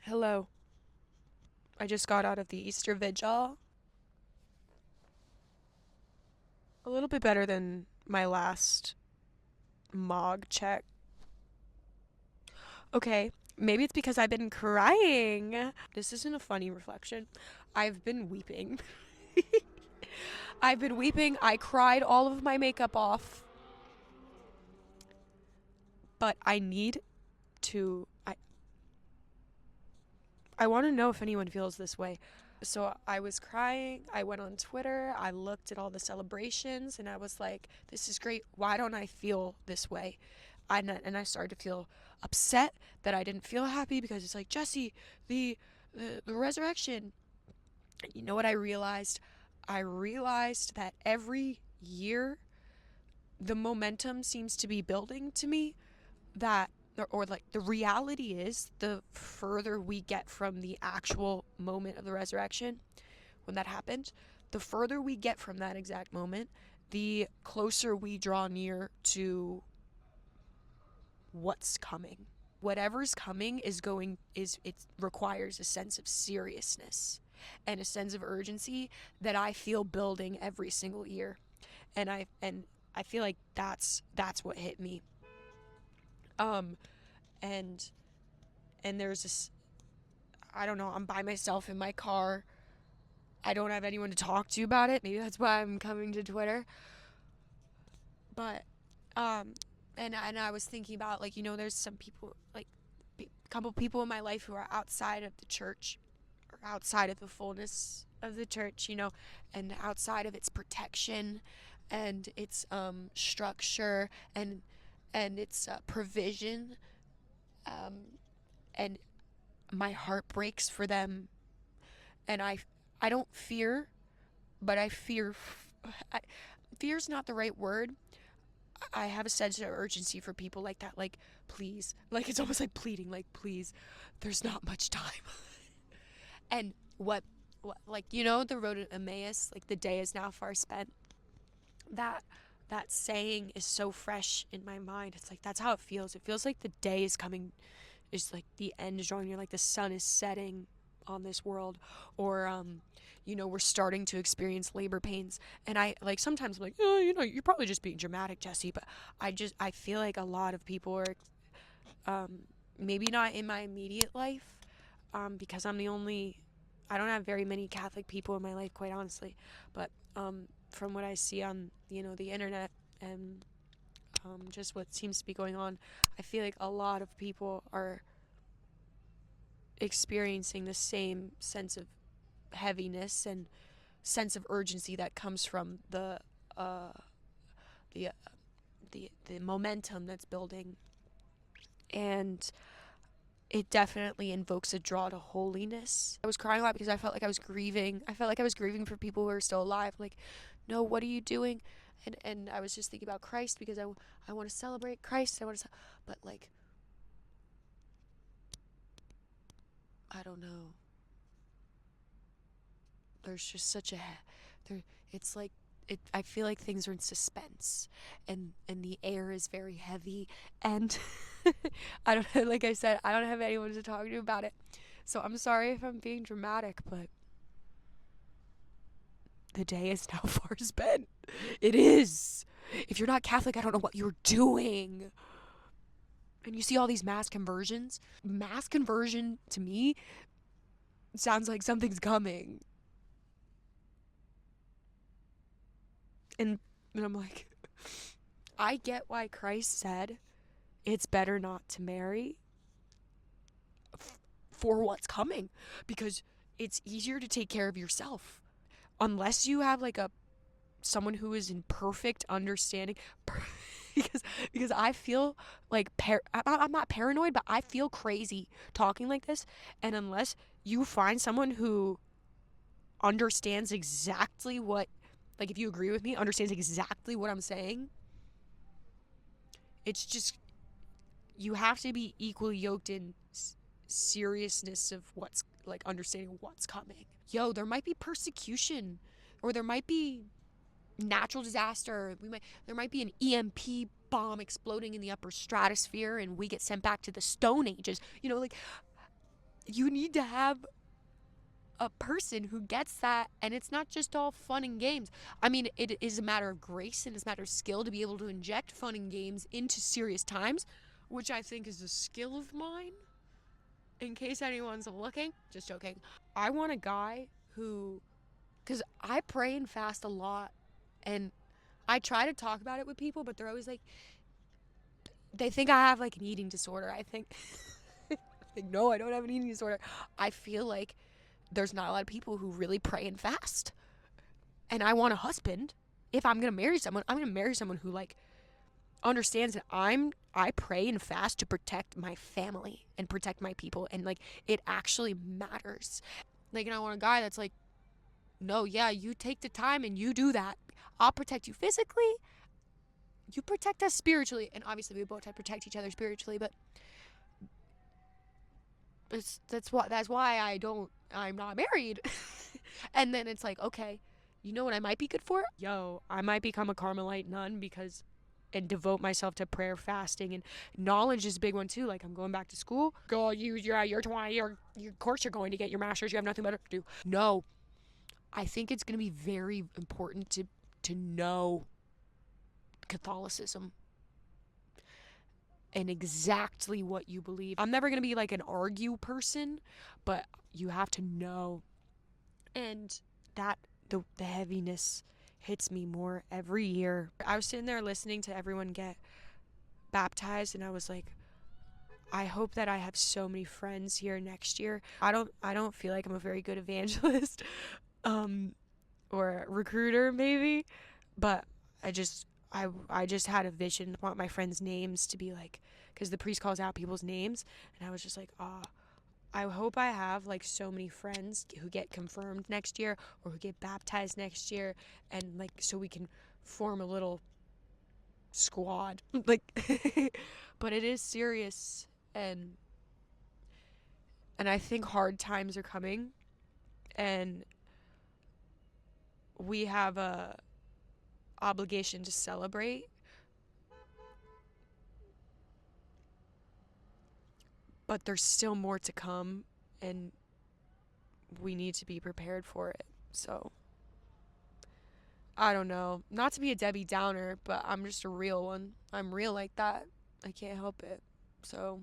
Hello. I just got out of the Easter vigil. A little bit better than my last mog check. Okay, maybe it's because I've been crying. This isn't a funny reflection. I've been weeping. I've been weeping. I cried all of my makeup off. But I need to I want to know if anyone feels this way. So I was crying. I went on Twitter. I looked at all the celebrations and I was like, this is great. Why don't I feel this way? And I started to feel upset that I didn't feel happy because it's like, Jesse, the resurrection. You know what I realized? I realized that every year the momentum seems to be building to me, that or like the reality is, the further we get from the actual moment of the resurrection, when that happened, the further we get from that exact moment, the closer we draw near to what's coming. Whatever's coming it requires a sense of seriousness and a sense of urgency that I feel building every single year. And I feel like that's what hit me. Um and and there's this, I don't know, I'm by myself in my car. I don't have anyone to talk to about it. Maybe that's why I'm coming to Twitter. But um and I was thinking about, like, there's some people, like a couple people in my life who are outside of the church, or outside of the fullness of the church, and outside of its protection and its structure and its provision, um and my heart breaks for them. And I don't fear, but I fear. I, fear's not the right word. I have a sense of urgency for people like that. Like, please, like, it's almost like pleading. Like, please, there's not much time. And like, the road to Emmaus, like, the day is now far spent. That that saying is so fresh in my mind. It's like, that's how it feels. It feels like the day is coming, is like the end is drawing near, like the sun is setting on this world. Or we're starting to experience labor pains. And I, like, sometimes I'm like, oh, you're probably just being dramatic, Jesse. But I feel like a lot of people are, maybe not in my immediate life, because I don't have very many Catholic people in my life, quite honestly. But from what I see on the internet, and just what seems to be going on, I feel like a lot of people are experiencing the same sense of heaviness and sense of urgency that comes from uh, the the momentum that's building. And it definitely invokes a draw to holiness. I was crying a lot because I felt like I was grieving. I felt like I was grieving for people who are still alive. Like, no, what are you doing? And I was just thinking about Christ, because I want to celebrate Christ. But, like, I don't know. There's just such a there. It's like, I feel like things are in suspense, and the air is very heavy, and I don't like I said, I don't have anyone to talk to about it. So I'm sorry if I'm being dramatic, but the day is now far spent. It is. If you're not Catholic, I don't know what you're doing. And you see all these mass conversions. Mass conversion, to me, sounds like something's coming. And I'm like, I get why Christ said it's better not to marry for what's coming, because it's easier to take care of yourself. Unless you have, like, a someone who is in perfect understanding. because because I feel like I'm not paranoid, but I feel crazy talking like this. And unless you find someone who understands exactly what, like, if you agree with me, understands exactly what I'm saying, it's just, you have to be equally yoked in seriousness of what's, like, understanding what's coming. Yo, there might be persecution, or there might be natural disaster. There might be an EMP bomb exploding in the upper stratosphere, and we get sent back to the Stone Ages. Like, you need to have a person who gets that, and it's not just all fun and games. I mean, it is a matter of grace and it's a matter of skill to be able to inject fun and games into serious times, which I think is a skill of mine. In case anyone's looking, just joking. I want a guy who, because I pray and fast a lot, and I try to talk about it with people, but they're always like, they think I have like an eating disorder. I think, like, no, I don't have an eating disorder. I feel like there's not a lot of people who really pray and fast. And I want a husband. If I'm gonna marry someone, I'm gonna marry someone who like understands that I pray and fast to protect my family and protect my people, and like it actually matters. Like, and I want a guy that's like, no, yeah, you take the time and you do that. I'll protect you physically. You protect us spiritually, and obviously we both have to protect each other spiritually. But that's why I'm not married. And then it's like, okay, you know what I might be good for? Yo, I might become a Carmelite nun because and devote myself to prayer, fasting, and knowledge is a big one too. Like, I'm going back to school. Girl, you're 20. Of course you're going to get your master's. You have nothing better to do. No, I think it's going to be very important to know Catholicism and exactly what you believe. I'm never going to be like an argue person, but you have to know. And that the heaviness hits me more every year. I was sitting there listening to everyone get baptized, and I was like, I hope that I have so many friends here next year. I don't feel like I'm a very good evangelist um or a recruiter maybe, but I just had a vision. I want my friends' names to be like, because the priest calls out people's names, and I was just like, I hope I have like so many friends who get confirmed next year or who get baptized next year, and like so we can form a little squad. Like, but it is serious, and I think hard times are coming, and we have a obligation to celebrate, but there's still more to come, and we need to be prepared for it. So, I don't know. Not to be a Debbie Downer, but I'm just a real one. I'm real like that. I can't help it. So,